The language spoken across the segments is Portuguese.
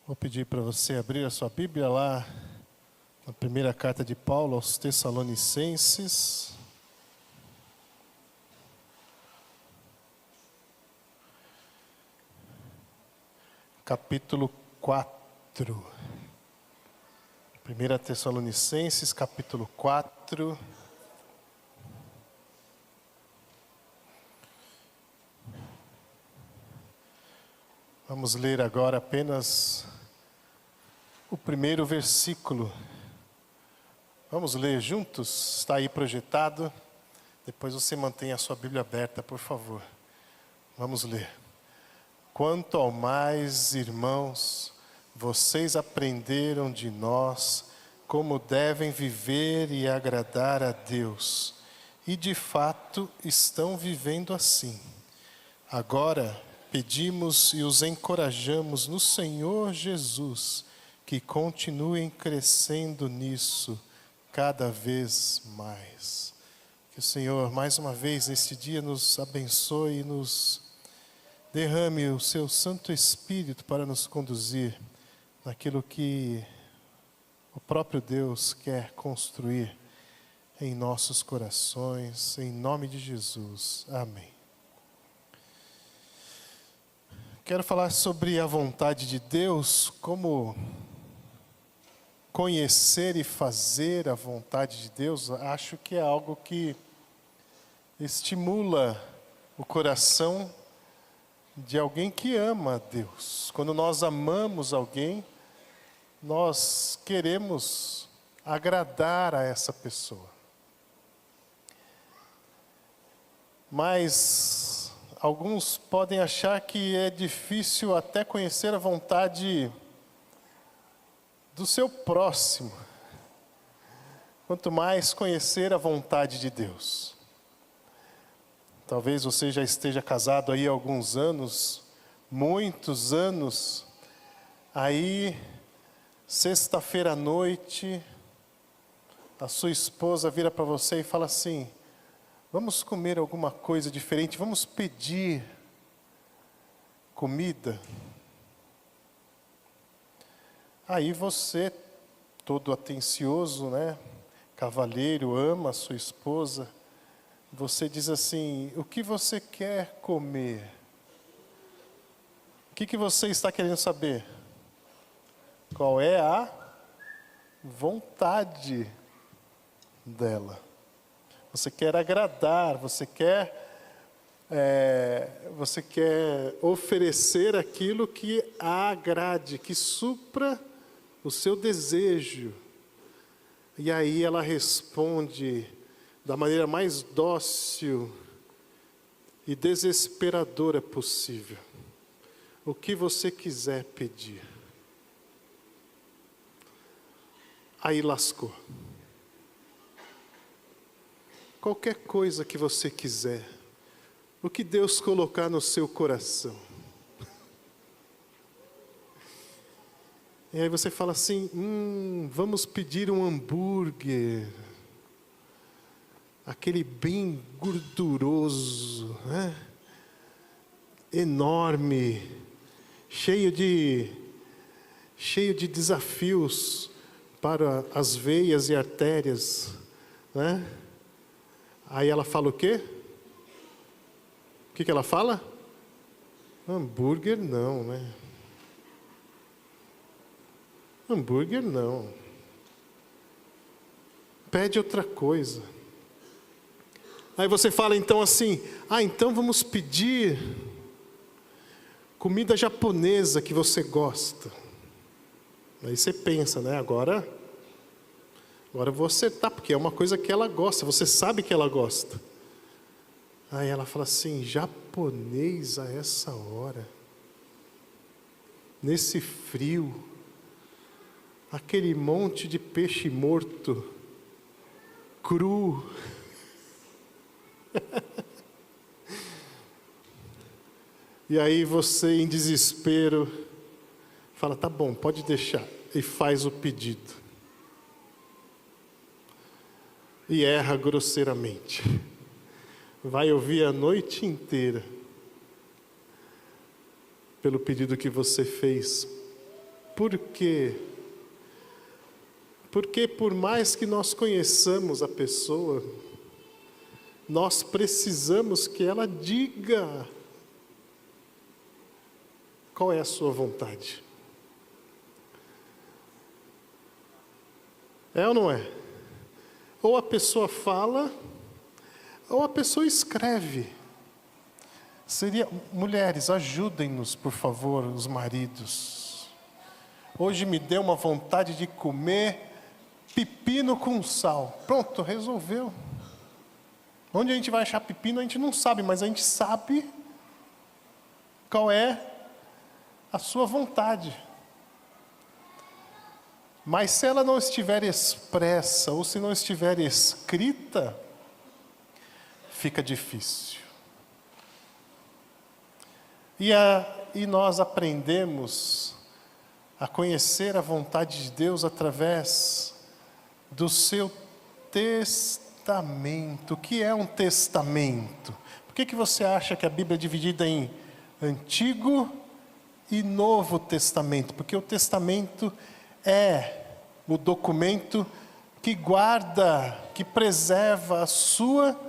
Vou pedir para você abrir a sua Bíblia lá na primeira carta de Paulo aos Tessalonicenses. Capítulo 4. 1 Tessalonicenses, capítulo 4. Vamos ler agora apenas o primeiro versículo. Vamos ler juntos? Está aí projetado. Depois você mantém a sua Bíblia aberta, por favor. Vamos ler. Quanto ao mais, irmãos, vocês aprenderam de nós como devem viver e agradar a Deus. E de fato estão vivendo assim. Agora, pedimos e os encorajamos no Senhor Jesus, que continuem crescendo nisso cada vez mais. Que o Senhor, mais uma vez, neste dia, nos abençoe e nos derrame o seu Santo Espírito para nos conduzir naquilo que o próprio Deus quer construir em nossos corações, em nome de Jesus. Amém. Quero falar sobre a vontade de Deus, como conhecer e fazer a vontade de Deus. Acho que é algo que estimula o coração de alguém que ama a Deus. Quando nós amamos alguém, nós queremos agradar a essa pessoa. Mas alguns podem achar que é difícil até conhecer a vontade do seu próximo, quanto mais conhecer a vontade de Deus. Talvez você já esteja casado aí há alguns anos, muitos anos, aí sexta-feira à noite, a sua esposa vira para você e fala assim: vamos comer alguma coisa diferente, vamos pedir comida. Aí você, todo atencioso, né, cavalheiro, ama a sua esposa, você diz assim: o que você quer comer? O que você está querendo saber? Qual é a vontade dela? Você quer agradar, você quer oferecer aquilo que a agrade, que supra o seu desejo. E aí ela responde da maneira mais dócil e desesperadora possível: o que você quiser pedir. Aí lascou. Qualquer coisa que você quiser, o que Deus colocar no seu coração. E aí você fala assim: vamos pedir um hambúrguer, aquele bem gorduroso, né? Enorme, cheio de desafios para as veias e artérias, né? Aí ela fala o quê? O que ela fala? Hambúrguer não, né? Hambúrguer não. Pede outra coisa. Aí você fala então assim: então vamos pedir comida japonesa que você gosta. Aí você pensa, né? Agora eu vou acertar, porque é uma coisa que ela gosta, você sabe que ela gosta. Aí ela fala assim: japonês a essa hora, nesse frio, aquele monte de peixe morto, cru. E aí você, em desespero, fala: tá bom, pode deixar, e faz o pedido. E erra grosseiramente. Vai ouvir a noite inteira pelo pedido que você fez Por quê? Porque por mais que nós conheçamos a pessoa, nós precisamos que ela diga qual é a sua vontade. É ou não é? Ou a pessoa fala, ou a pessoa escreve. Mulheres, ajudem-nos, por favor, os maridos. Hoje me deu uma vontade de comer pepino com sal. Pronto, resolveu. Onde a gente vai achar pepino, a gente não sabe, mas a gente sabe qual é a sua vontade. Mas se ela não estiver expressa, ou se não estiver escrita, fica difícil. E nós aprendemos a conhecer a vontade de Deus através do seu testamento. O que é um testamento? Por que você acha que a Bíblia é dividida em Antigo e Novo Testamento? Porque o testamento é o documento que guarda, que preserva a sua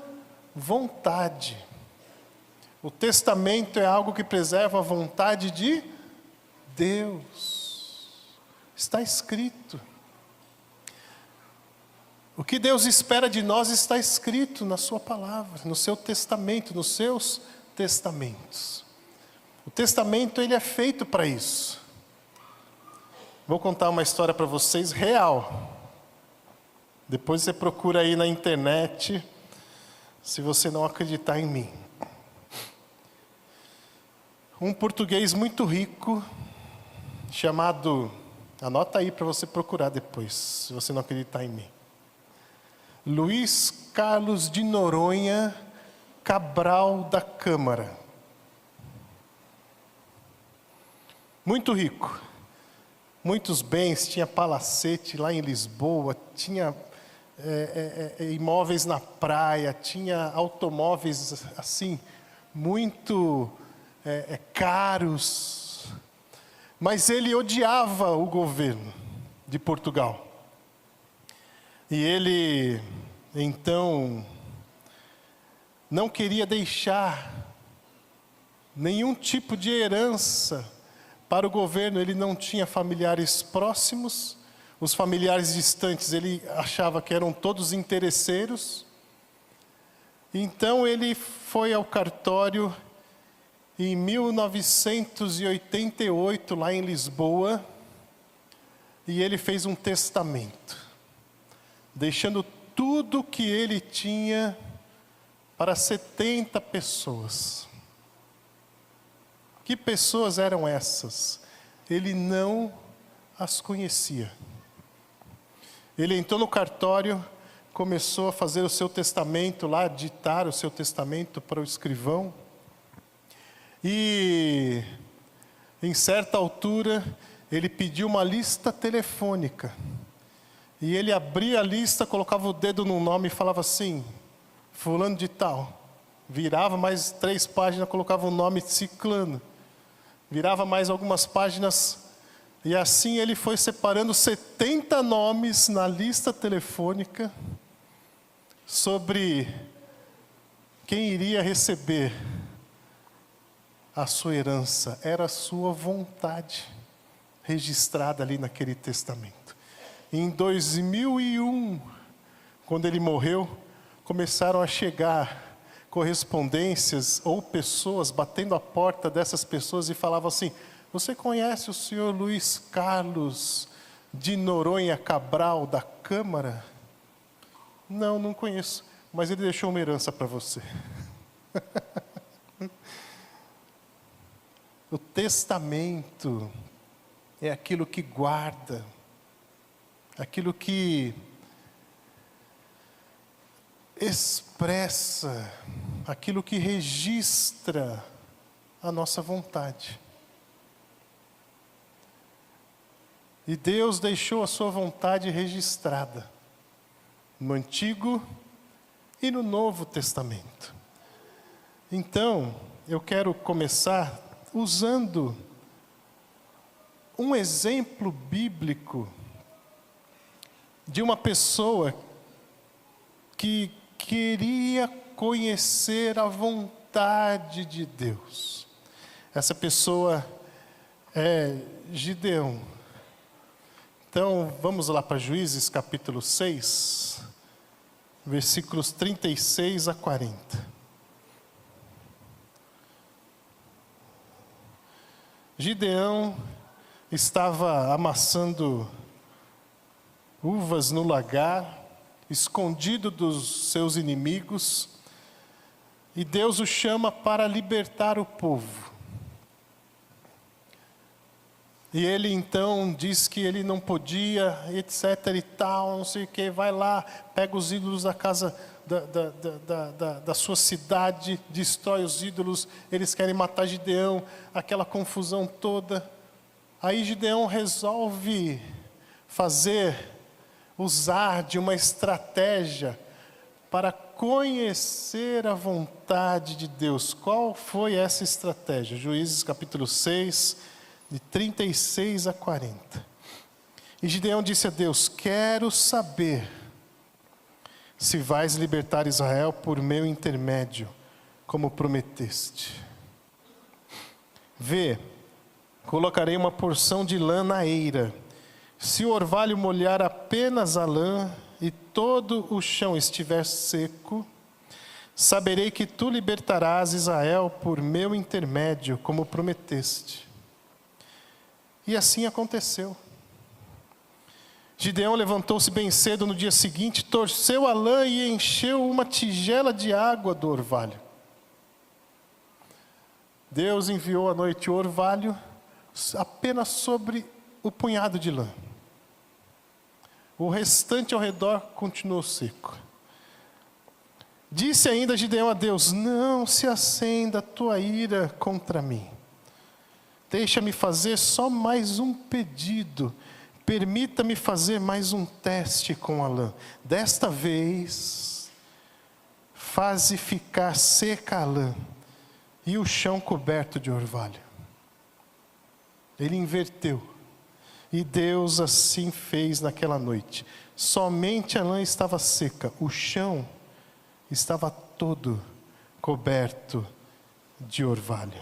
vontade. O testamento é algo que preserva a vontade de Deus. Está escrito. O que Deus espera de nós está escrito na sua palavra, no seu testamento, nos seus testamentos. O testamento, ele é feito para isso. Vou contar uma história para vocês real. Depois você procura aí na internet, se você não acreditar em mim. Um português muito rico, chamado, anota aí para você procurar depois, se você não acreditar em mim. Luiz Carlos de Noronha Cabral da Câmara. Muito rico. Muitos bens, tinha palacete lá em Lisboa, tinha imóveis na praia, tinha automóveis assim, muito caros. Mas ele odiava o governo de Portugal. E ele, então, não queria deixar nenhum tipo de herança para o governo. Ele não tinha familiares próximos, os familiares distantes ele achava que eram todos interesseiros. Então ele foi ao cartório em 1988, lá em Lisboa, e ele fez um testamento, deixando tudo que ele tinha para 70 pessoas. Que pessoas eram essas? Ele não as conhecia. Ele entrou no cartório, começou a fazer o seu testamento lá, ditar o seu testamento para o escrivão. E, em certa altura, ele pediu uma lista telefônica. E ele abria a lista, colocava o dedo no nome e falava assim, fulano de tal. Virava mais 3 páginas, colocava o nome ciclano. Virava mais algumas páginas, e assim ele foi separando 70 nomes na lista telefônica sobre quem iria receber a sua herança. Era a sua vontade registrada ali naquele testamento. Em 2001, quando ele morreu, começaram a chegar correspondências ou pessoas batendo a porta dessas pessoas e falavam assim, você conhece o senhor Luiz Carlos de Noronha Cabral da Câmara? Não, não conheço, mas ele deixou uma herança para você. O testamento é aquilo que guarda, aquilo que expressa, aquilo que registra a nossa vontade. E Deus deixou a sua vontade registrada no Antigo e no Novo Testamento. Então, eu quero começar usando um exemplo bíblico de uma pessoa que queria conhecer a vontade de Deus. Essa pessoa é Gideão. Então, vamos lá para Juízes capítulo 6, versículos 36 a 40. Gideão estava amassando uvas no lagar, escondido dos seus inimigos, e Deus o chama para libertar o povo. E ele então diz que ele não podia, etc e tal, não sei o que, vai lá, pega os ídolos da casa, da sua cidade, destrói os ídolos, eles querem matar Gideão, aquela confusão toda. Aí Gideão resolve usar de uma estratégia para conhecer a vontade de Deus. Qual foi essa estratégia? Juízes capítulo 6, de 36 a 40. E Gideão disse a Deus: quero saber se vais libertar Israel por meu intermédio, como prometeste. Vê, colocarei uma porção de lã na eira. Se o orvalho molhar apenas a lã e todo o chão estiver seco, saberei que tu libertarás Israel por meu intermédio, como prometeste. E assim aconteceu. Gideão levantou-se bem cedo no dia seguinte, torceu a lã e encheu uma tigela de água do orvalho. Deus enviou à noite o orvalho apenas sobre o punhado de lã. O restante ao redor continuou seco. Disse ainda Gideão a Deus: não se acenda a tua ira contra mim. Deixa-me fazer só mais um pedido. Permita-me fazer mais um teste com a lã. Desta vez, faze ficar seca a lã e o chão coberto de orvalho. Ele inverteu. E Deus assim fez naquela noite. Somente a lã estava seca, o chão estava todo coberto de orvalho.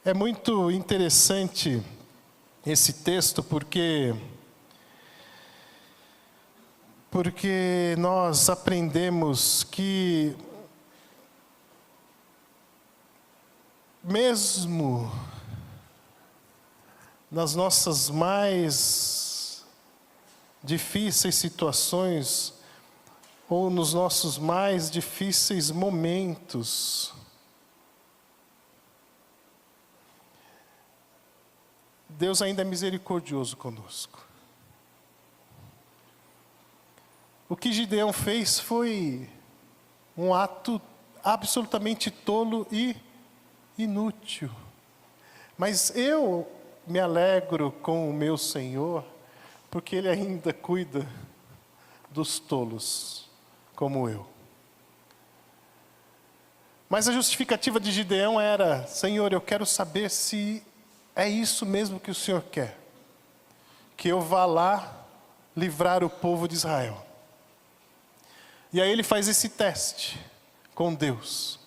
É muito interessante esse texto porque nós aprendemos que mesmo nas nossas mais difíceis situações ou nos nossos mais difíceis momentos, Deus ainda é misericordioso conosco. O que Gideão fez foi um ato absolutamente tolo e inútil. Mas eu me alegro com o meu Senhor, porque Ele ainda cuida dos tolos, como eu. Mas a justificativa de Gideão era: Senhor, eu quero saber se é isso mesmo que o Senhor quer, que eu vá lá livrar o povo de Israel. E aí ele faz esse teste com Deus.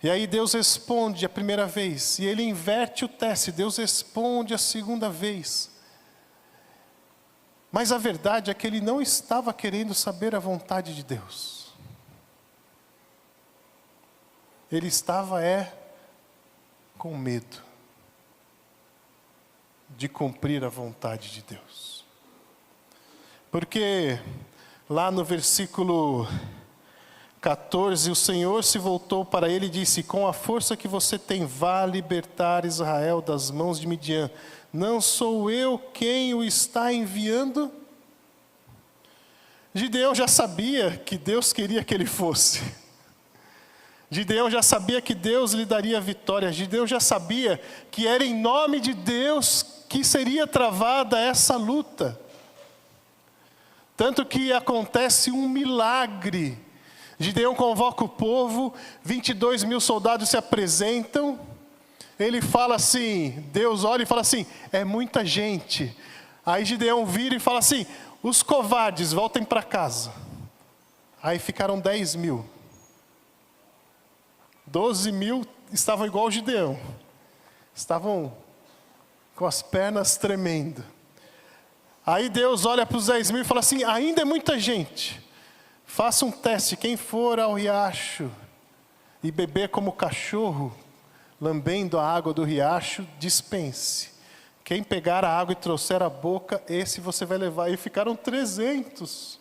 E aí Deus responde a primeira vez, e ele inverte o teste, Deus responde a segunda vez. Mas a verdade é que ele não estava querendo saber a vontade de Deus. Ele estava com medo de cumprir a vontade de Deus. Porque lá no versículo 14, o Senhor se voltou para ele e disse: com a força que você tem, vá libertar Israel das mãos de Midian. Não sou eu quem o está enviando? Gideão já sabia que Deus queria que ele fosse. Gideão já sabia que Deus lhe daria a vitória. Gideão já sabia que era em nome de Deus que seria travada essa luta. Tanto que acontece um milagre. Gideão convoca o povo, 22 mil soldados se apresentam. ele fala assim, Deus olha e fala assim, é muita gente. Aí Gideão vira e fala assim, os covardes voltem para casa. Aí ficaram 10.000. 12.000 estavam igual o Gideão. Estavam com as pernas tremendo. Aí Deus olha para os 10.000 e fala assim, ainda é muita gente. Faça um teste, quem for ao riacho e beber como cachorro, lambendo a água do riacho, dispense. Quem pegar a água e trouxer a boca, esse você vai levar. E ficaram 300.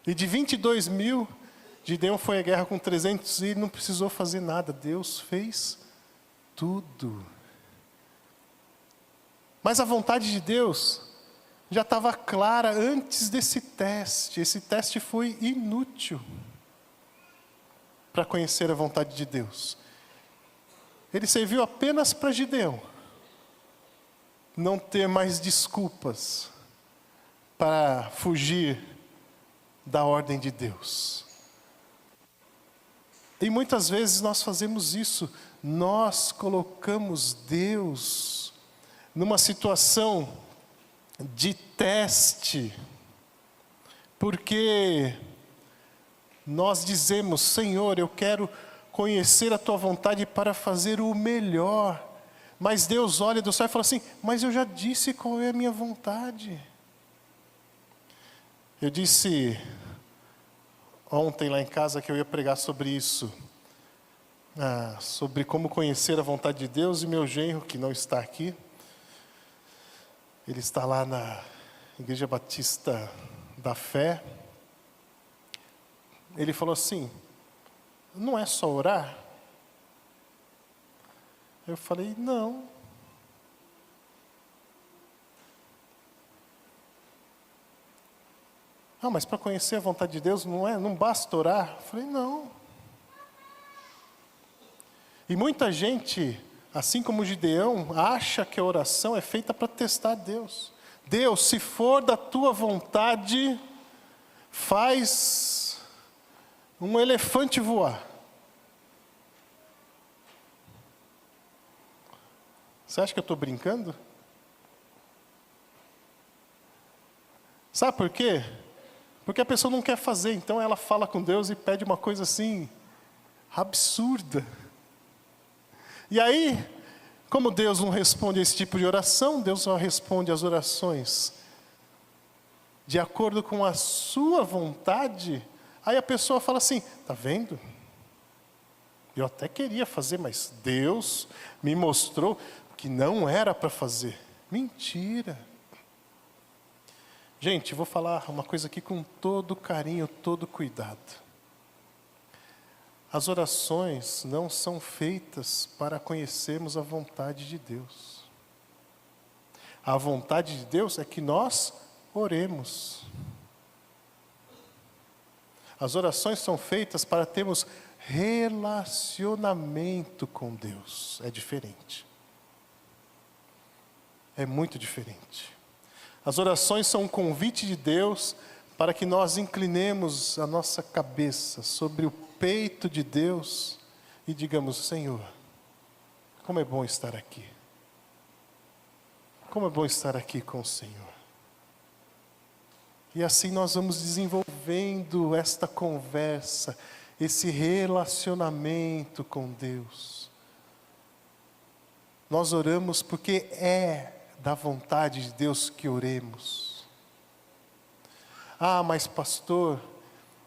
E de 22.000, Gideão foi à guerra com 300 e não precisou fazer nada. Deus fez tudo. Mas a vontade de Deus já estava clara antes desse teste. Esse teste foi inútil para conhecer a vontade de Deus. Ele serviu apenas para Gideão não ter mais desculpas para fugir da ordem de Deus. E muitas vezes nós fazemos isso, nós colocamos Deus numa situação de teste, porque nós dizemos, Senhor, eu quero conhecer a Tua vontade para fazer o melhor. Mas Deus olha do céu e fala assim, mas eu já disse qual é a minha vontade. Eu disse ontem lá em casa que eu ia pregar sobre isso, sobre como conhecer a vontade de Deus, e meu genro, que não está aqui, ele está lá na Igreja Batista da Fé, ele falou assim, não é só orar? Eu falei, não. Mas para conhecer a vontade de Deus não basta orar? Eu falei, não. E muita gente, assim como Gideão, acha que a oração é feita para testar Deus. Deus, se for da tua vontade, faz um elefante voar. Você acha que eu estou brincando? Sabe por quê? Porque a pessoa não quer fazer, então ela fala com Deus e pede uma coisa assim, absurda. E aí, como Deus não responde a esse tipo de oração, Deus só responde às orações de acordo com a sua vontade. Aí a pessoa fala assim, tá vendo? Eu até queria fazer, mas Deus me mostrou que não era para fazer. Mentira. Gente, vou falar uma coisa aqui com todo carinho, todo cuidado. As orações não são feitas para conhecermos a vontade de Deus. A vontade de Deus é que nós oremos. As orações são feitas para termos relacionamento com Deus. É diferente. É muito diferente. As orações são um convite de Deus para que nós inclinemos a nossa cabeça sobre o peito de Deus e digamos, Senhor, como é bom estar aqui. Como é bom estar aqui com o Senhor. E assim nós vamos desenvolvendo esta conversa, esse relacionamento com Deus. Nós oramos porque é da vontade de Deus que oremos. Mas pastor,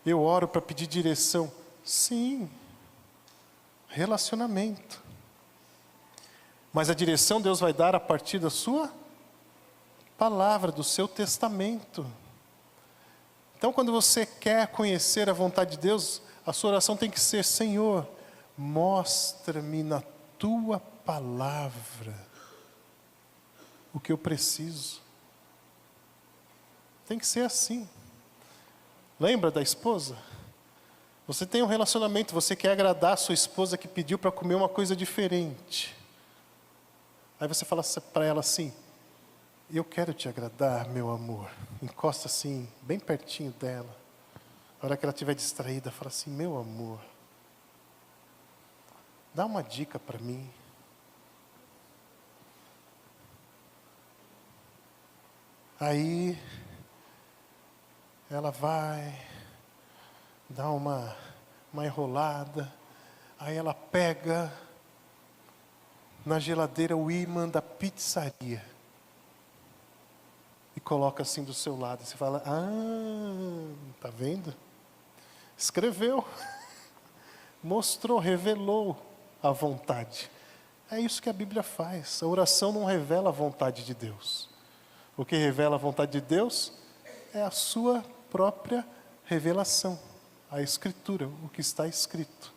eu oro para pedir direção. Sim, relacionamento. Mas a direção Deus vai dar a partir da sua palavra, do seu testamento. Então quando você quer conhecer a vontade de Deus, a sua oração tem que ser, Senhor, mostra-me na tua palavra o que eu preciso. Tem que ser assim. Lembra da esposa? Você tem um relacionamento, você quer agradar a sua esposa que pediu para comer uma coisa diferente. Aí você fala para ela assim, eu quero te agradar, meu amor. Encosta assim, bem pertinho dela. Na hora que ela estiver distraída, fala assim, meu amor, Dá uma dica para mim. Aí, ela vai, dá uma enrolada, aí ela pega na geladeira o ímã da pizzaria e coloca assim do seu lado. Você fala, tá vendo? Escreveu, mostrou, revelou a vontade. É isso que a Bíblia faz. A oração não revela a vontade de Deus. O que revela a vontade de Deus é a sua própria revelação, a Escritura, o que está escrito.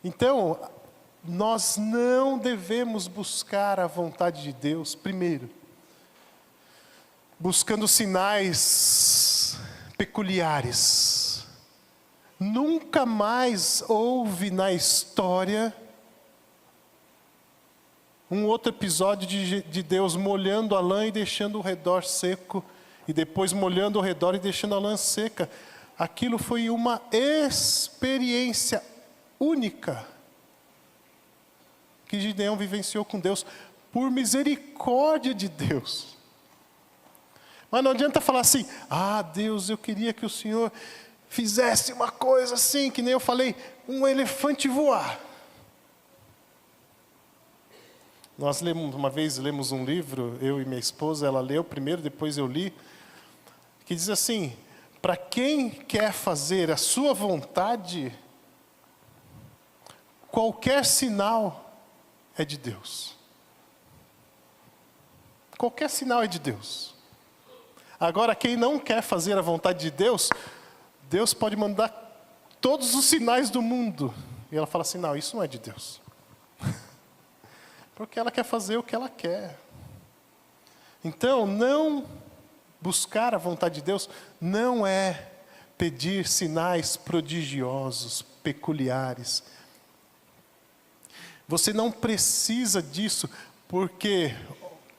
Então, nós não devemos buscar a vontade de Deus, primeiro, buscando sinais peculiares. Nunca mais houve na história um outro episódio de Deus molhando a lã e deixando o redor seco, e depois molhando o redor e deixando a lã seca. Aquilo foi uma experiência única que Gideão vivenciou com Deus, por misericórdia de Deus. Mas não adianta falar assim, Deus, eu queria que o Senhor fizesse uma coisa assim, que nem eu falei, um elefante voar. Nós uma vez lemos um livro, eu e minha esposa, ela leu primeiro, depois eu li, que diz assim, para quem quer fazer a sua vontade, qualquer sinal é de Deus. Qualquer sinal é de Deus. Agora, quem não quer fazer a vontade de Deus, Deus pode mandar todos os sinais do mundo. E ela fala assim, não, isso não é de Deus. Porque ela quer fazer o que ela quer. Então, não buscar a vontade de Deus não é pedir sinais prodigiosos, peculiares. Você não precisa disso, porque,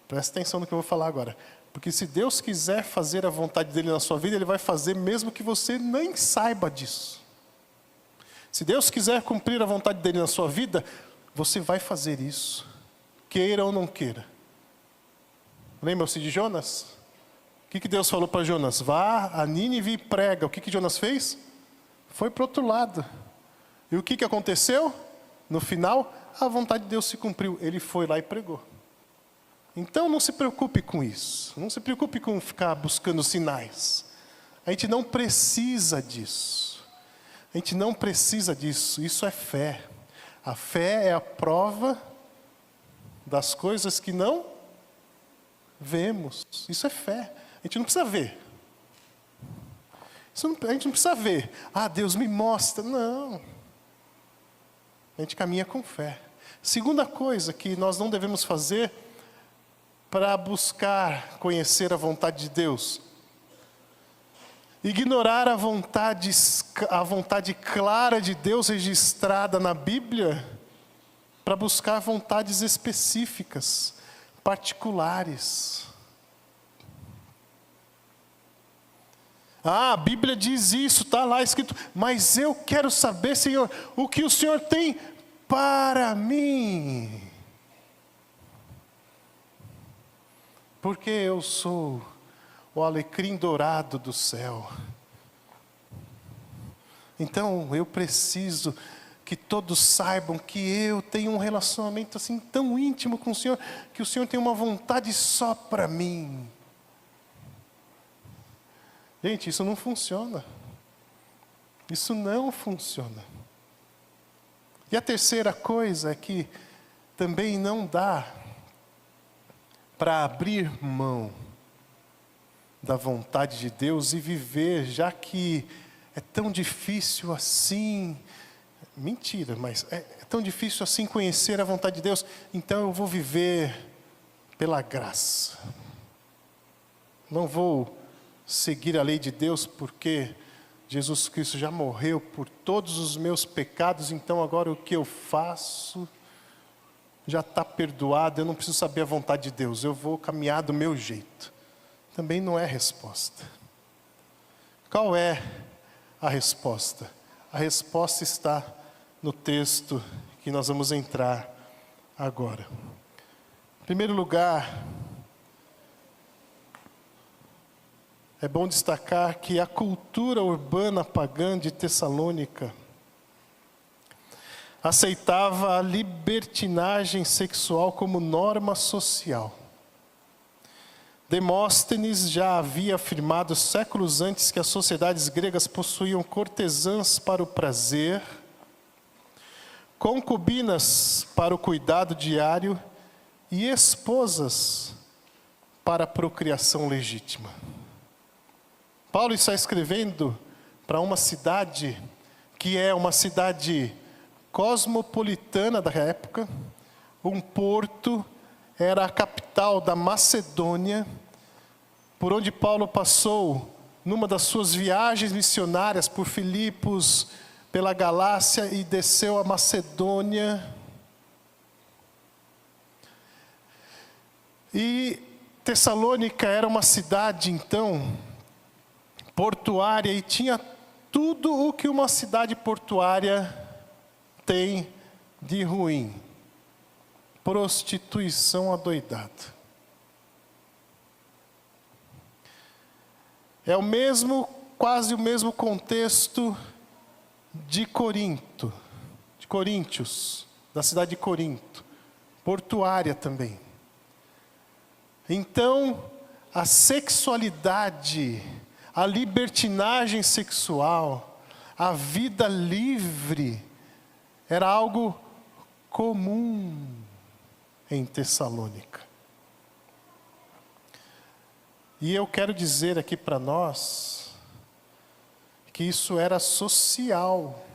presta atenção no que eu vou falar agora, porque se Deus quiser fazer a vontade dele na sua vida, Ele vai fazer mesmo que você nem saiba disso. Se Deus quiser cumprir a vontade dele na sua vida, você vai fazer isso, queira ou não queira. Lembram-se de Jonas? O que Deus falou para Jonas? Vá a Nínive e prega. O que Jonas fez? Foi para o outro lado. E o que aconteceu? No final, a vontade de Deus se cumpriu. Ele foi lá e pregou. Então não se preocupe com isso. Não se preocupe com ficar buscando sinais. A gente não precisa disso. A gente não precisa disso. Isso é fé. A fé é a prova das coisas que não vemos. Isso é fé. A gente não precisa ver. A gente não precisa ver. Deus me mostra. Não. A gente caminha com fé. Segunda coisa que nós não devemos fazer para buscar conhecer a vontade de Deus. Ignorar a vontade clara de Deus registrada na Bíblia para buscar vontades específicas, particulares. A Bíblia diz isso, está lá escrito, mas eu quero saber, Senhor, o que o Senhor tem para mim. Porque eu sou o alecrim dourado do céu. Então eu preciso que todos saibam que eu tenho um relacionamento assim tão íntimo com o Senhor, que o Senhor tem uma vontade só para mim. Gente, isso não funciona. Isso não funciona. E a terceira coisa é que também não dá para abrir mão da vontade de Deus e viver, já que é tão difícil assim. Mentira, mas é tão difícil assim conhecer a vontade de Deus, então eu vou viver pela graça. Não vou seguir a lei de Deus porque Jesus Cristo já morreu por todos os meus pecados, então agora o que eu faço já está perdoado, eu não preciso saber a vontade de Deus, eu vou caminhar do meu jeito. Também não é resposta. Qual é a resposta? A resposta está no texto que nós vamos entrar agora. Em primeiro lugar, é bom destacar que a cultura urbana pagã de Tessalônica aceitava a libertinagem sexual como norma social. Demóstenes já havia afirmado séculos antes que as sociedades gregas possuíam cortesãs para o prazer, concubinas para o cuidado diário e esposas para a procriação legítima. Paulo está escrevendo para uma cidade que é uma cidade cosmopolitana da época, um porto, era a capital da Macedônia, por onde Paulo passou numa das suas viagens missionárias por Filipos, pela Galácia e desceu a Macedônia. E Tessalônica era uma cidade, então, portuária e tinha tudo o que uma cidade portuária tem de ruim. Prostituição adoidada. É o mesmo, quase o mesmo contexto de Corinto, de Coríntios, da cidade de Corinto, portuária também. Então, a sexualidade, a libertinagem sexual, a vida livre, era algo comum em Tessalônica. E eu quero dizer aqui para nós que isso era social.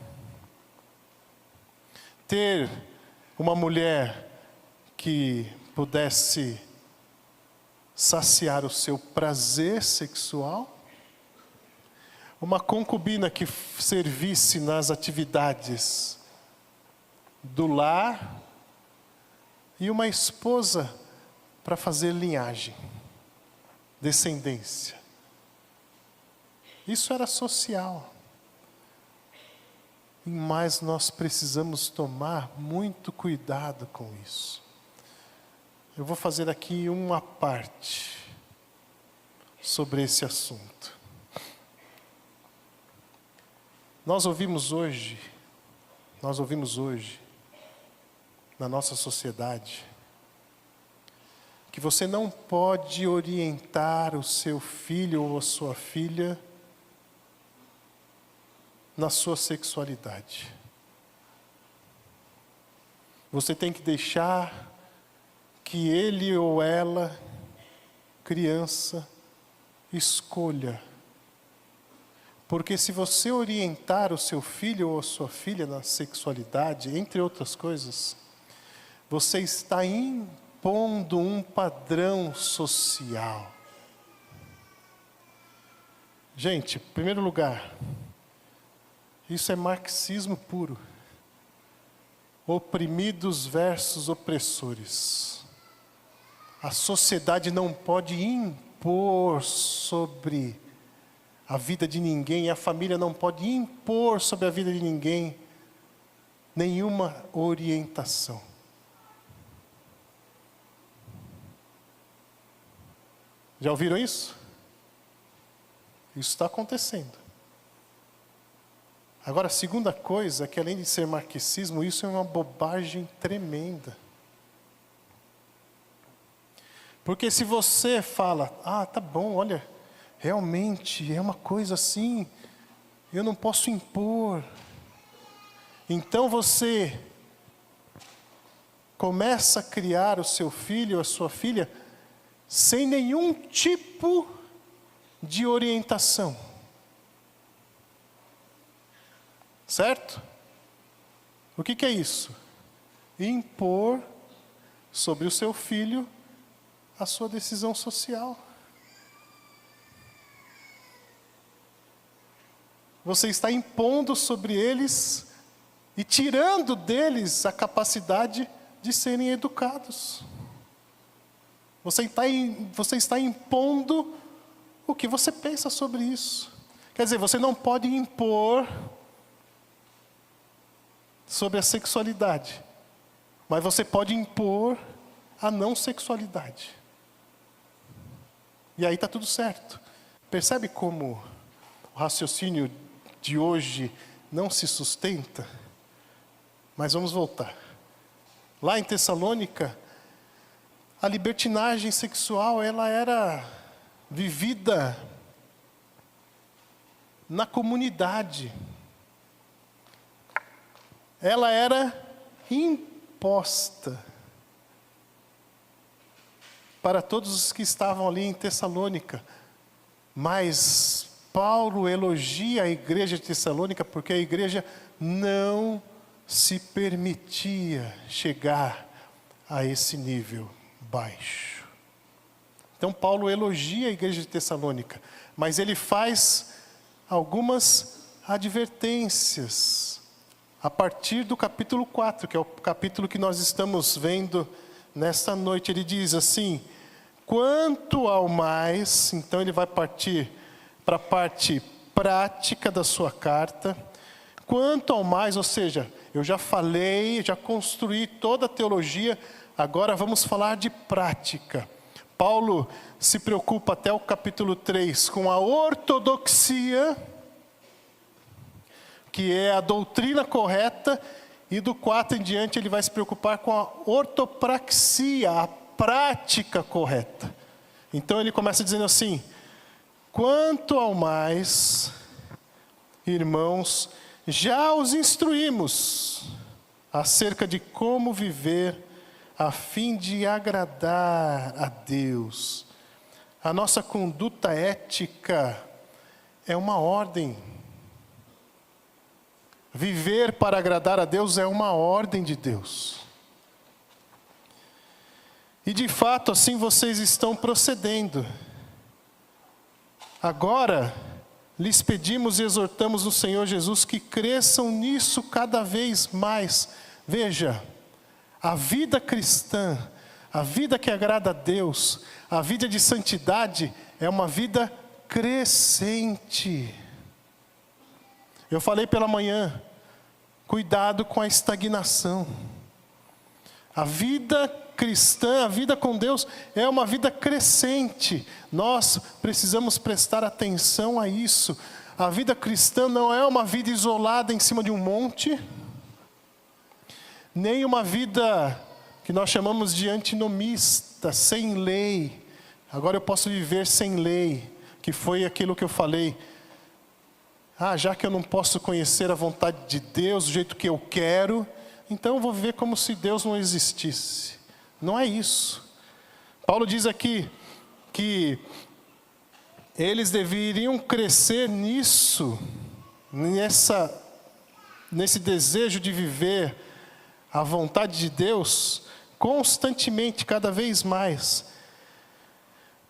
Ter uma mulher que pudesse saciar o seu prazer sexual, uma concubina que servisse nas atividades do lar, e uma esposa para fazer linhagem, descendência. Isso era social. Mas nós precisamos tomar muito cuidado com isso. Eu vou fazer aqui uma parte sobre esse assunto. Nós ouvimos hoje, na nossa sociedade, que você não pode orientar o seu filho ou a sua filha na sua sexualidade. Você tem que deixar que ele ou ela, criança, escolha. Porque se você orientar o seu filho ou a sua filha na sexualidade, entre outras coisas, você está impondo um padrão social. Gente, em primeiro lugar, isso é marxismo puro. Oprimidos versus opressores. A sociedade não pode impor sobre a vida de ninguém, a família não pode impor sobre a vida de ninguém nenhuma orientação. Já ouviram isso? Isso está acontecendo. Agora, a segunda coisa é que, além de ser marxismo, isso é uma bobagem tremenda. Porque se você fala, tá bom, olha, realmente é uma coisa assim, eu não posso impor. Então você começa a criar o seu filho ou a sua filha sem nenhum tipo de orientação. Certo? O que é isso? Impor sobre o seu filho a sua decisão social. Você está impondo sobre eles e tirando deles a capacidade de serem educados. Você está impondo o que você pensa sobre isso. Quer dizer, você não pode impor sobre a sexualidade, mas você pode impor a não sexualidade. E aí está tudo certo. Percebe como o raciocínio de hoje não se sustenta? Mas vamos voltar. Lá em Tessalônica, a libertinagem sexual, ela era vivida na comunidade. Ela era imposta para todos os que estavam ali em Tessalônica. Mas Paulo elogia a igreja de Tessalônica porque a igreja não se permitia chegar a esse nível baixo. Então Paulo elogia a igreja de Tessalônica, mas ele faz algumas advertências a partir do capítulo 4, que é o capítulo que nós estamos vendo nesta noite. Ele diz assim: quanto ao mais, então ele vai partir para a parte prática da sua carta. Quanto ao mais, ou seja, eu já falei, já construí toda a teologia, agora vamos falar de prática. Paulo se preocupa até o capítulo 3 com a ortodoxia, que é a doutrina correta, e do 4 em diante ele vai se preocupar com a ortopraxia, a prática correta. Então ele começa dizendo assim: quanto ao mais, irmãos, já os instruímos acerca de como viver a fim de agradar a Deus. A nossa conduta ética é uma ordem. Viver para agradar a Deus é uma ordem de Deus. E de fato, assim vocês estão procedendo. Agora, lhes pedimos e exortamos no Senhor Jesus que cresçam nisso cada vez mais. Veja, a vida cristã, a vida que agrada a Deus, a vida de santidade é uma vida crescente. Eu falei pela manhã, cuidado com a estagnação. A vida cristã, a vida com Deus é uma vida crescente. Nós precisamos prestar atenção a isso. A vida cristã não é uma vida isolada em cima de um monte, nem uma vida que nós chamamos de antinomista, sem lei. Agora eu posso viver sem lei, que foi aquilo que eu falei. Já que eu não posso conhecer a vontade de Deus do jeito que eu quero, então eu vou viver como se Deus não existisse. Não é isso. Paulo diz aqui que eles deveriam crescer nisso, nesse desejo de viver a vontade de Deus constantemente, cada vez mais.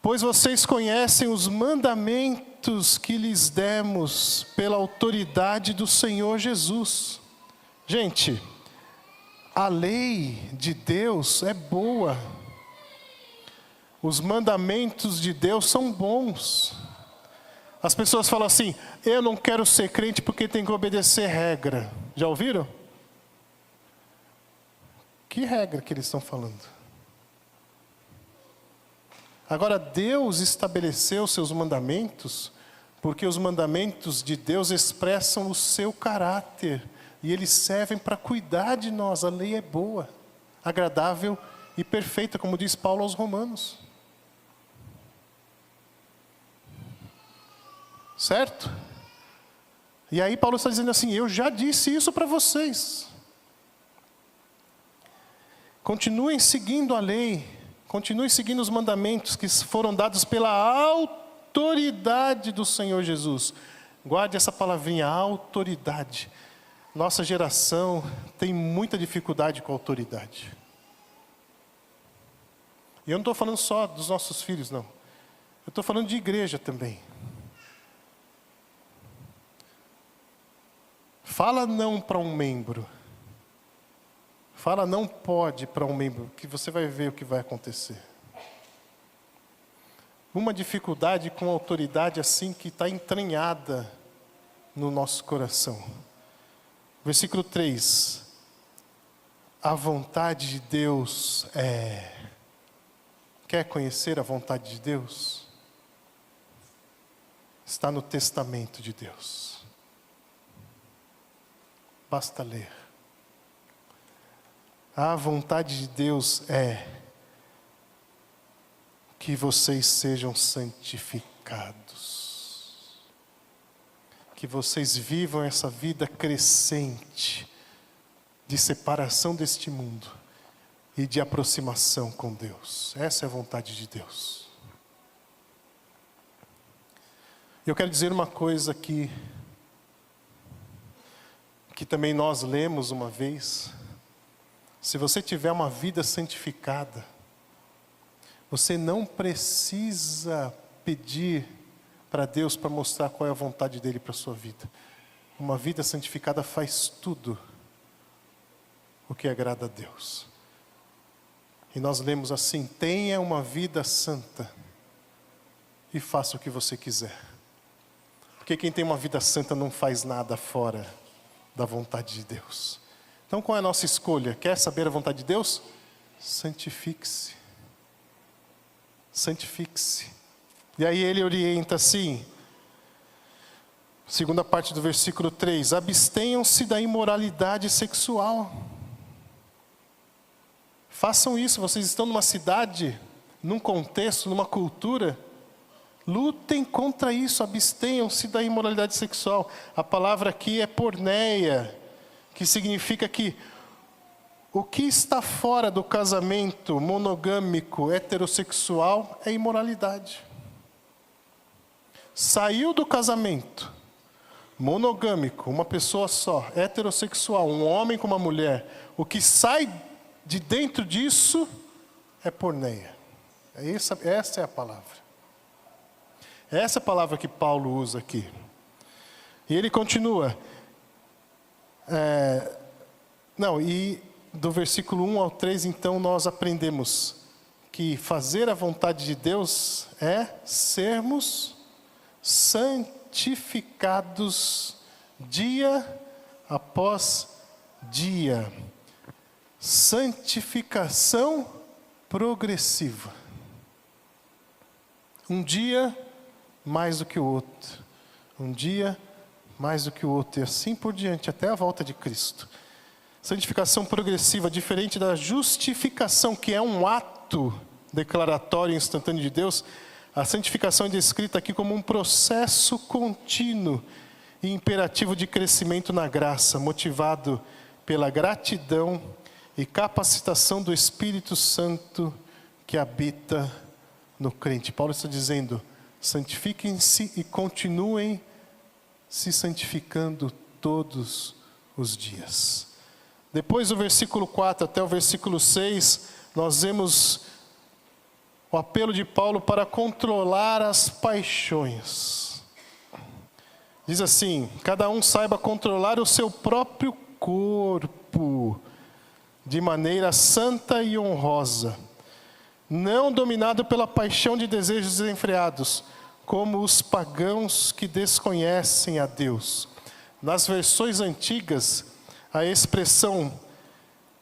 Pois vocês conhecem os mandamentos que lhes demos pela autoridade do Senhor Jesus. Gente, a lei de Deus é boa. Os mandamentos de Deus são bons. As pessoas falam assim: eu não quero ser crente porque tem que obedecer regra. Já ouviram? Que regra que eles estão falando? Agora, Deus estabeleceu seus mandamentos, porque os mandamentos de Deus expressam o seu caráter, e eles servem para cuidar de nós. A lei é boa, agradável e perfeita, como diz Paulo aos Romanos. Certo? E aí Paulo está dizendo assim: eu já disse isso para vocês. Continuem seguindo a lei. Continue seguindo os mandamentos que foram dados pela autoridade do Senhor Jesus. Guarde essa palavrinha, autoridade. Nossa geração tem muita dificuldade com a autoridade. E eu não estou falando só dos nossos filhos, não. Eu estou falando de igreja também. Fala não para um membro. Fala não pode para um membro, que você vai ver o que vai acontecer. Uma dificuldade com autoridade assim que está entranhada no nosso coração. Versículo 3. a vontade de Deus é? Quer conhecer a vontade de Deus? Está no testamento de Deus. Basta ler. A vontade de Deus é que vocês sejam santificados. Que vocês vivam essa vida crescente de separação deste mundo e de aproximação com Deus. Essa é a vontade de Deus. Eu quero dizer uma coisa aqui, que também nós lemos uma vez. Se você tiver uma vida santificada, você não precisa pedir para Deus para mostrar qual é a vontade dele para a sua vida. Uma vida santificada faz tudo o que agrada a Deus. E nós lemos assim: tenha uma vida santa e faça o que você quiser. Porque quem tem uma vida santa não faz nada fora da vontade de Deus. Então qual é a nossa escolha? Quer saber a vontade de Deus? Santifique-se. Santifique-se. E aí ele orienta assim, segunda parte do versículo 3, abstenham-se da imoralidade sexual. Façam isso, vocês estão numa cidade, num contexto, numa cultura, lutem contra isso, abstenham-se da imoralidade sexual. A palavra aqui é porneia, que significa que o que está fora do casamento monogâmico, heterossexual, é imoralidade. Saiu do casamento monogâmico, uma pessoa só, heterossexual, um homem com uma mulher, o que sai de dentro disso é porneia. Essa é a palavra. Essa é a palavra que Paulo usa aqui. E ele continua. E do versículo 1 ao 3, então, nós aprendemos que fazer a vontade de Deus é sermos santificados dia após dia. Santificação progressiva. Um dia mais do que o outro. Um dia mais do que o outro. E assim por diante, até a volta de Cristo. Santificação progressiva, diferente da justificação, que é um ato declaratório e instantâneo de Deus. A santificação é descrita aqui como um processo contínuo e imperativo de crescimento na graça, motivado pela gratidão e capacitação do Espírito Santo que habita no crente. Paulo está dizendo: santifiquem-se e continuem se santificando todos os dias. Depois do versículo 4 até o versículo 6, nós vemos o apelo de Paulo para controlar as paixões. Diz assim: cada um saiba controlar o seu próprio corpo de maneira santa e honrosa, não dominado pela paixão de desejos desenfreados, como os pagãos que desconhecem a Deus. Nas versões antigas, a expressão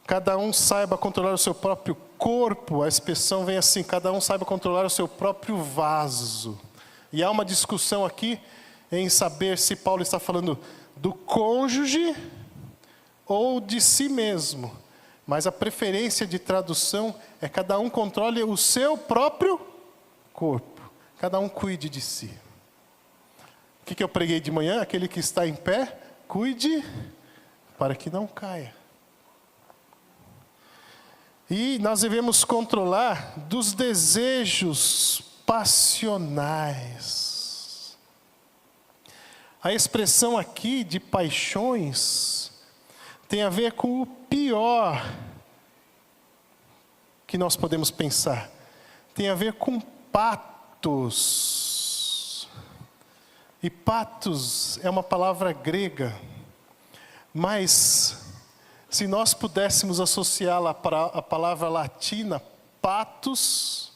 cada um saiba controlar o seu próprio corpo, a expressão vem assim: cada um saiba controlar o seu próprio vaso. E há uma discussão aqui em saber se Paulo está falando do cônjuge ou de si mesmo. Mas a preferência de tradução é cada um controle o seu próprio corpo. Cada um cuide de si. O que eu preguei de manhã? Aquele que está em pé, cuide para que não caia. E nós devemos controlar dos desejos passionais. A expressão aqui de paixões tem a ver com o pior que nós podemos pensar. Tem a ver com patos. E patos é uma palavra grega, mas se nós pudéssemos associá-la à palavra latina, patos,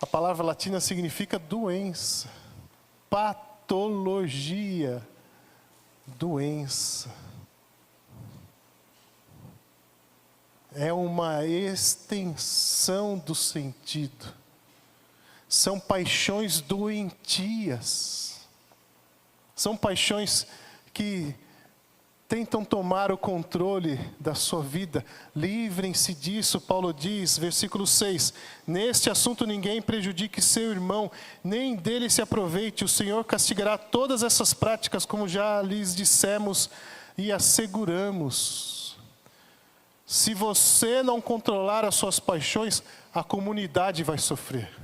a palavra latina significa doença, patologia, doença. é uma extensão do sentido. São paixões doentias. São paixões que tentam tomar o controle da sua vida. Livrem-se disso, Paulo diz, versículo 6. Neste assunto ninguém prejudique seu irmão, nem dele se aproveite. O Senhor castigará todas essas práticas, como já lhes dissemos e asseguramos. Se você não controlar as suas paixões, a comunidade vai sofrer.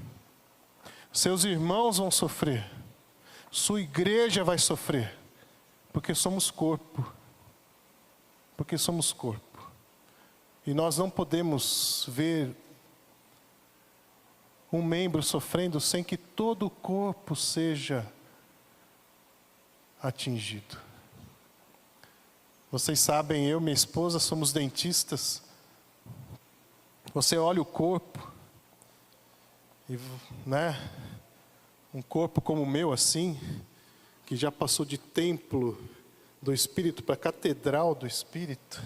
Seus irmãos vão sofrer. Sua igreja vai sofrer. Porque somos corpo. Porque somos corpo. E nós não podemos ver um membro sofrendo sem que todo o corpo seja atingido. Vocês sabem, eu e minha esposa somos dentistas. Você olha o corpo, e, um corpo como o meu assim, que já passou de templo do Espírito para catedral do Espírito.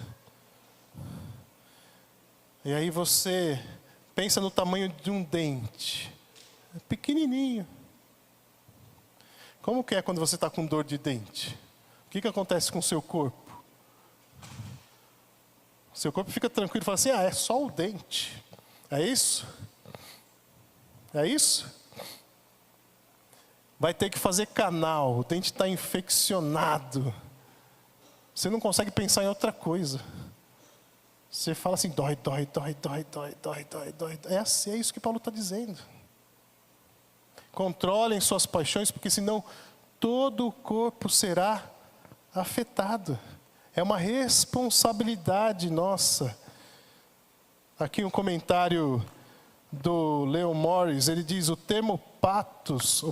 E aí você pensa no tamanho de um dente, é pequenininho. Como que é quando você está com dor de dente? O que acontece com o seu corpo? O seu corpo fica tranquilo e fala assim, é só o dente. É isso? É isso? Vai ter que fazer canal, o dente está infeccionado. Você não consegue pensar em outra coisa. Você fala assim, dói. É assim, é isso que Paulo está dizendo. Controlem suas paixões, porque senão todo o corpo será afetado. É uma responsabilidade nossa. Aqui um comentário do Leon Morris, ele diz, o termo patos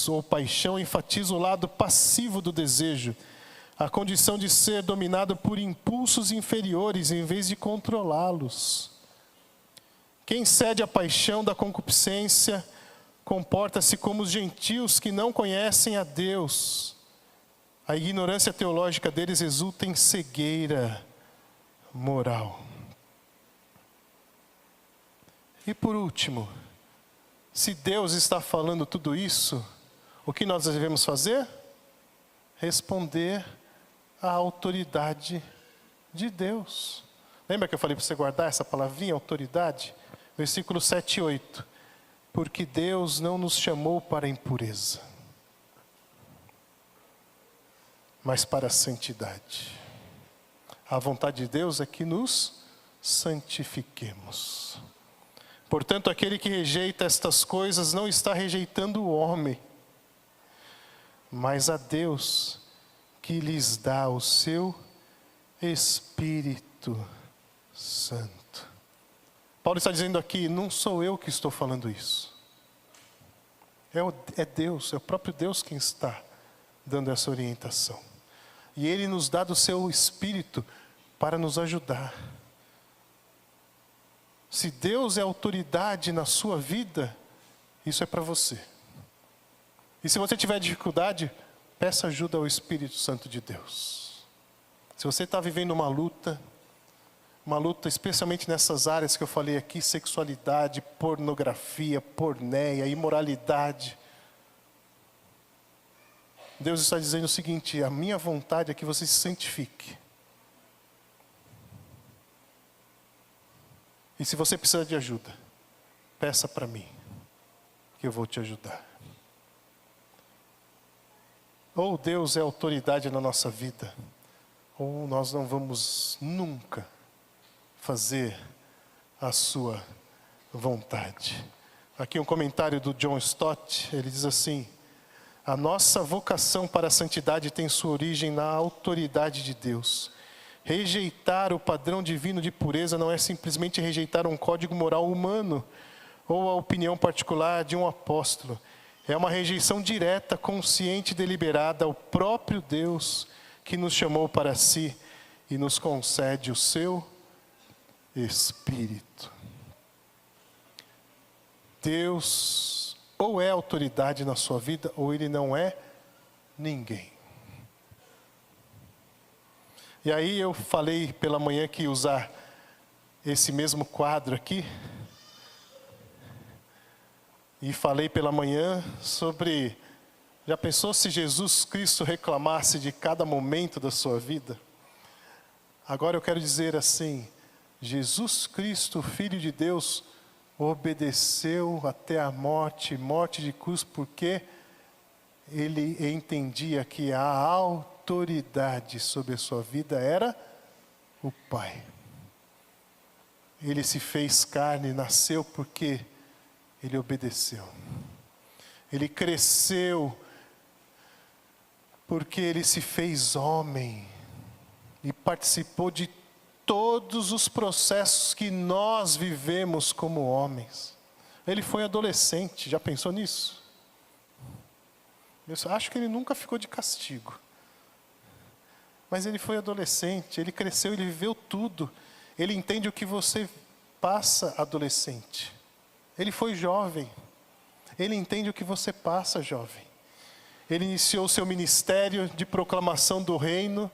ou paixão enfatiza o lado passivo do desejo, a condição de ser dominado por impulsos inferiores em vez de controlá-los. Quem cede à paixão da concupiscência comporta-se como os gentios que não conhecem a Deus. A ignorância teológica deles resulta em cegueira moral. E por último, se Deus está falando tudo isso, o que nós devemos fazer? Responder à autoridade de Deus. Lembra que eu falei para você guardar essa palavrinha, autoridade? Versículo 7 e 8. Porque Deus não nos chamou para a impureza, mas para a santidade. A vontade de Deus é que nos santifiquemos. Portanto, aquele que rejeita estas coisas não está rejeitando o homem, mas a Deus que lhes dá o seu Espírito Santo. Paulo está dizendo aqui, não sou eu que estou falando isso. É Deus, é o próprio Deus quem está dando essa orientação. E Ele nos dá do seu Espírito para nos ajudar. Se Deus é autoridade na sua vida, isso é para você. E se você tiver dificuldade, peça ajuda ao Espírito Santo de Deus. Se você está vivendo uma luta especialmente nessas áreas que eu falei aqui, sexualidade, pornografia, porneia, imoralidade. Deus está dizendo o seguinte, a minha vontade é que você se santifique. E se você precisa de ajuda, peça para mim, que eu vou te ajudar. Ou Deus é autoridade na nossa vida, ou nós não vamos nunca fazer a sua vontade. Aqui um comentário do John Stott, ele diz assim, a nossa vocação para a santidade tem sua origem na autoridade de Deus. Rejeitar o padrão divino de pureza não é simplesmente rejeitar um código moral humano ou a opinião particular de um apóstolo. É uma rejeição direta, consciente e deliberada ao próprio Deus que nos chamou para si e nos concede o seu Espírito. Deus ou é autoridade na sua vida ou Ele não é ninguém. E aí eu falei pela manhã que ia usar esse mesmo quadro aqui. E falei pela manhã sobre... Já pensou se Jesus Cristo reclamasse de cada momento da sua vida? Agora eu quero dizer assim, Jesus Cristo, Filho de Deus, obedeceu até a morte de cruz, porque ele entendia que a autoridade sobre a sua vida era o Pai. Ele se fez carne, nasceu porque ele obedeceu. Ele cresceu porque ele se fez homem e participou de todos os processos que nós vivemos como homens. Ele foi adolescente, já pensou nisso? Eu acho que ele nunca ficou de castigo. Mas ele foi adolescente, ele cresceu, ele viveu tudo. Ele entende o que você passa, adolescente. Ele foi jovem. Ele entende o que você passa, jovem. Ele iniciou seu ministério de proclamação do reino,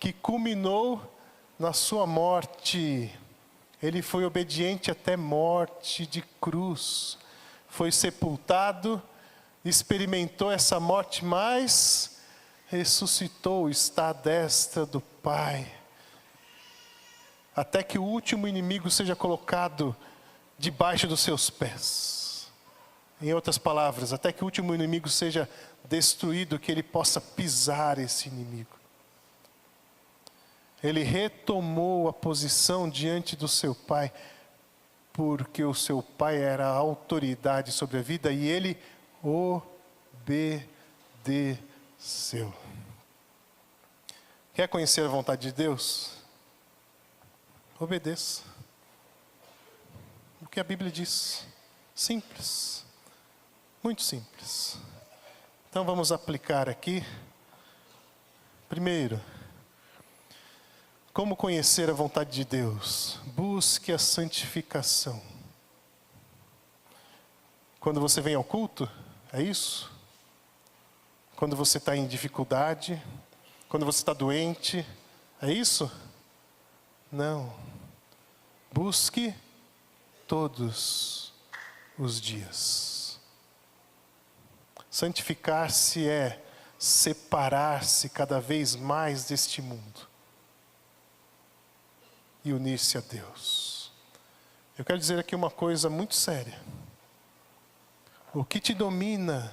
que culminou na sua morte. Ele foi obediente até morte de cruz. Foi sepultado, experimentou essa morte, mas ressuscitou, está à destra do Pai. Até que o último inimigo seja colocado debaixo dos seus pés. Em outras palavras, até que o último inimigo seja destruído, que ele possa pisar esse inimigo. Ele retomou a posição diante do seu Pai, porque o seu Pai era a autoridade sobre a vida e ele obedeceu. Quer conhecer a vontade de Deus? Obedeça. O que a Bíblia diz. Simples. Muito simples. Então vamos aplicar aqui. Primeiro, como conhecer a vontade de Deus? Busque a santificação. Quando você vem ao culto, é isso? Quando você está em dificuldade, quando você está doente, é isso? Não. Busque todos os dias. Santificar-se é separar-se cada vez mais deste mundo e unir-se a Deus. Eu quero dizer aqui uma coisa muito séria. O que te domina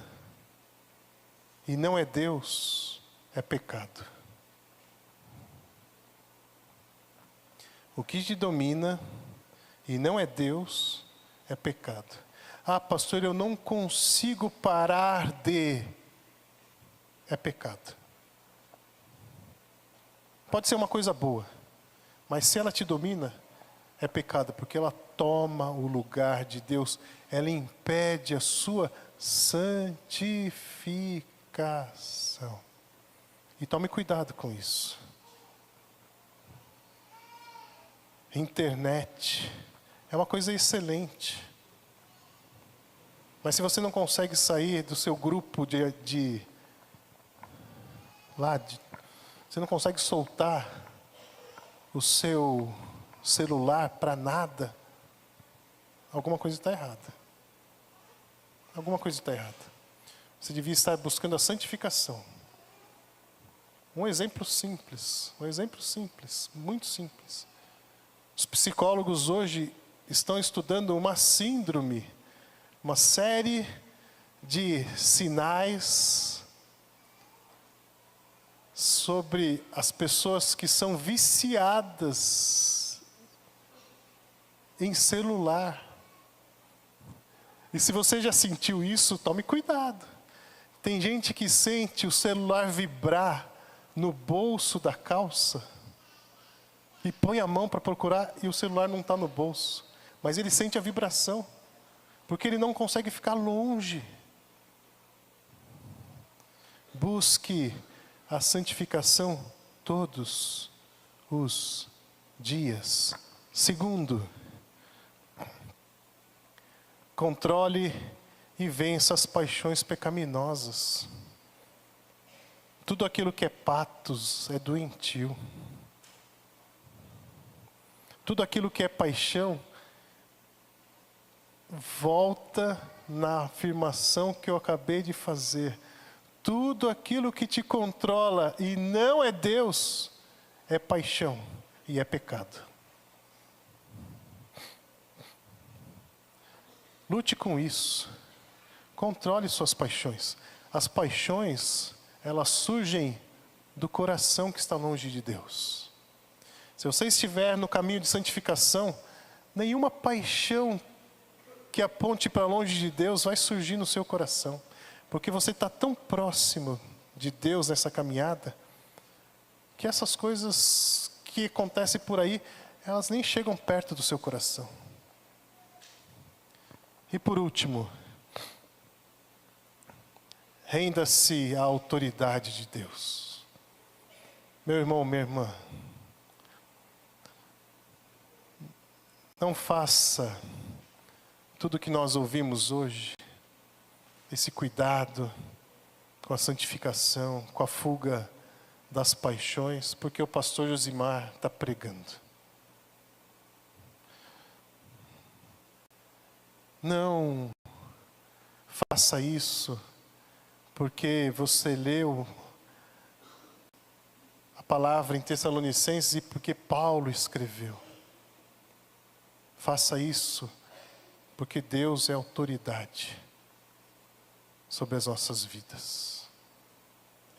e não é Deus, é pecado. O que te domina e não é Deus, é pecado. Ah, pastor, eu não consigo parar de... É pecado. Pode ser uma coisa boa, mas se ela te domina, é pecado, porque ela toma o lugar de Deus, ela impede a sua santificação. E tome cuidado com isso. Internet é uma coisa excelente. Mas se você não consegue sair do seu grupo você não consegue soltar o seu celular para nada, alguma coisa está errada. Alguma coisa está errada. Você devia estar buscando a santificação. Um exemplo simples, muito simples. Os psicólogos hoje estão estudando uma síndrome, uma série de sinais sobre as pessoas que são viciadas em celular. E se você já sentiu isso, tome cuidado. Tem gente que sente o celular vibrar no bolso da calça e põe a mão para procurar e o celular não está no bolso. Mas ele sente a vibração, porque ele não consegue ficar longe. Busque a santificação todos os dias. Segundo, controle e vença as paixões pecaminosas. Tudo aquilo que é patos é doentio. Tudo aquilo que é paixão volta na afirmação que eu acabei de fazer. Tudo aquilo que te controla e não é Deus é paixão e é pecado. Lute com isso. Controle suas paixões. As paixões, elas surgem do coração que está longe de Deus. Se você estiver no caminho de santificação, nenhuma paixão que aponte para longe de Deus vai surgir no seu coração. Porque você está tão próximo de Deus nessa caminhada, que essas coisas que acontecem por aí, elas nem chegam perto do seu coração. E por último, renda-se à autoridade de Deus. Meu irmão, minha irmã, não faça tudo que nós ouvimos hoje, esse cuidado com a santificação, com a fuga das paixões, porque o pastor Josimar está pregando. Não faça isso porque você leu a palavra em Tessalonicenses e porque Paulo escreveu. Faça isso porque Deus é autoridade sobre as nossas vidas.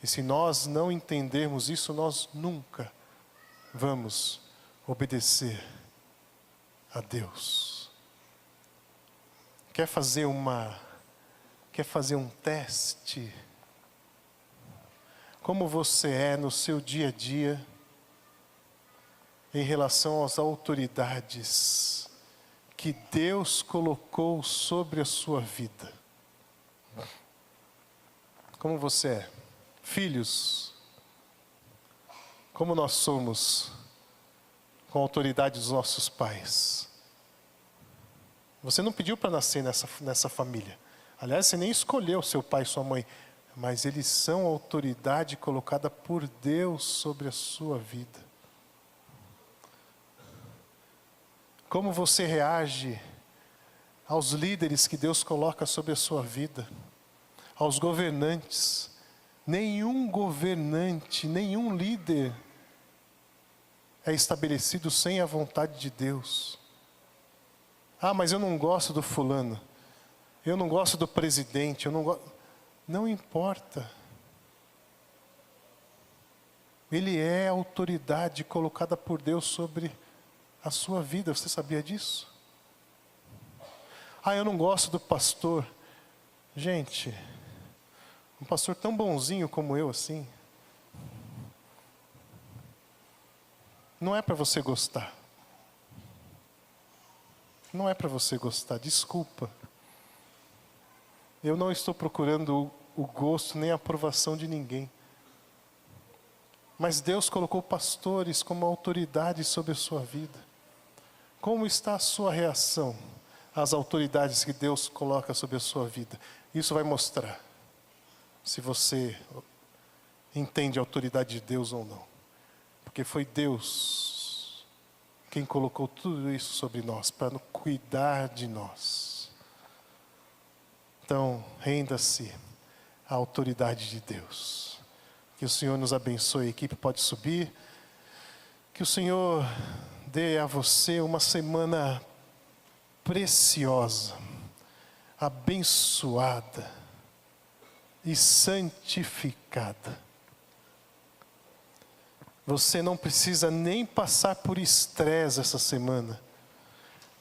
E se nós não entendermos isso, nós nunca vamos obedecer a Deus. Quer fazer um teste? Como você é no seu dia a dia em relação às autoridades que Deus colocou sobre a sua vida? Como você é? Filhos, como nós somos com a autoridade dos nossos pais? Você não pediu para nascer nessa família. Aliás, você nem escolheu seu pai e sua mãe. Mas eles são a autoridade colocada por Deus sobre a sua vida. Como você reage aos líderes que Deus coloca sobre a sua vida? Aos governantes? Nenhum governante, nenhum líder é estabelecido sem a vontade de Deus. Ah, mas eu não gosto do fulano. Eu não gosto do presidente. Não importa. Ele é a autoridade colocada por Deus sobre a sua vida. Você sabia disso? Ah, eu não gosto do pastor. Gente, um pastor tão bonzinho como eu assim, não é para você gostar. Não é para você gostar, desculpa. Eu não estou procurando o gosto nem a aprovação de ninguém. Mas Deus colocou pastores como autoridade sobre a sua vida. Como está a sua reação às autoridades que Deus coloca sobre a sua vida? Isso vai mostrar se você entende a autoridade de Deus ou não. Porque foi Deus quem colocou tudo isso sobre nós, para cuidar de nós. Então, renda-se à autoridade de Deus. Que o Senhor nos abençoe. A equipe pode subir. Que o Senhor dê a você uma semana preciosa, abençoada e santificada. Você não precisa nem passar por estresse essa semana,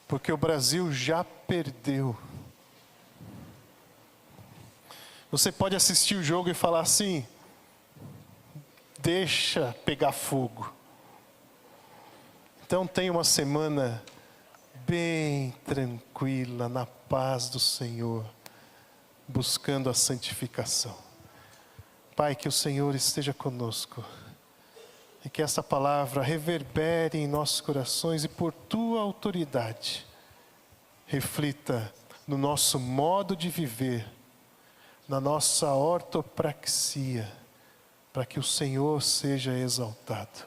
porque o Brasil já perdeu. Você pode assistir o jogo e falar assim: deixa pegar fogo. Então tenha uma semana bem tranquila, na paz do Senhor, buscando a santificação. Pai, que o Senhor esteja conosco e que essa palavra reverbere em nossos corações e por Tua autoridade reflita no nosso modo de viver, na nossa ortopraxia, para que o Senhor seja exaltado.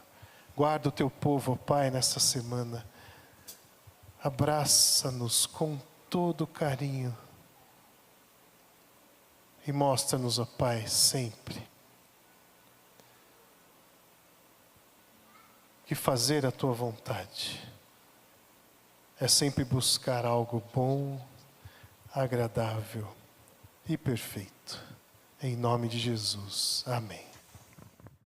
Guarda o teu povo, ó Pai, nessa semana. Abraça-nos com todo carinho. E mostra-nos, ó Pai, sempre que fazer a tua vontade é sempre buscar algo bom, agradável e perfeito. Em nome de Jesus. Amém.